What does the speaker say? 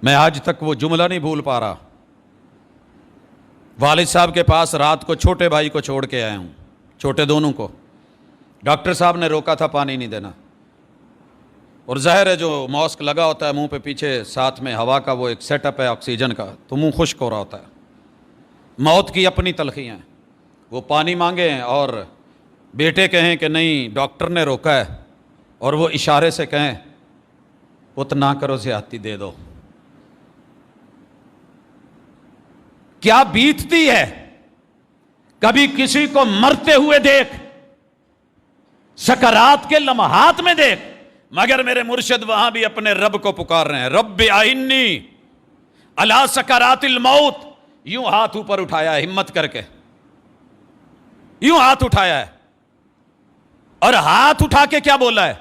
میں آج تک وہ جملہ نہیں بھول پا رہا. والد صاحب کے پاس رات کو چھوٹے بھائی کو چھوڑ کے آیا ہوں, چھوٹے دونوں کو. ڈاکٹر صاحب نے روکا تھا پانی نہیں دینا, اور ظاہر ہے جو ماسک لگا ہوتا ہے منہ پہ پیچھے ساتھ میں ہوا کا وہ ایک سیٹ اپ ہے آکسیجن کا, تو منہ خشک ہو رہا ہوتا ہے. موت کی اپنی تلخیاں ہیں. وہ پانی مانگیں اور بیٹے کہیں کہ نہیں ڈاکٹر نے روکا ہے, اور وہ اشارے سے کہیں اتنا کرو زیادتی دے دو. کیا بیتتی ہے. کبھی کسی کو مرتے ہوئے دیکھ, سکرات کے لمحات میں دیکھ, مگر میرے مرشد وہاں بھی اپنے رب کو پکار رہے ہیں, رب اعنی علی سکرات الموت. یوں ہاتھ اوپر اٹھایا ہے ہمت کر کے, یوں ہاتھ اٹھایا ہے, اور ہاتھ اٹھا کے کیا بولا ہے,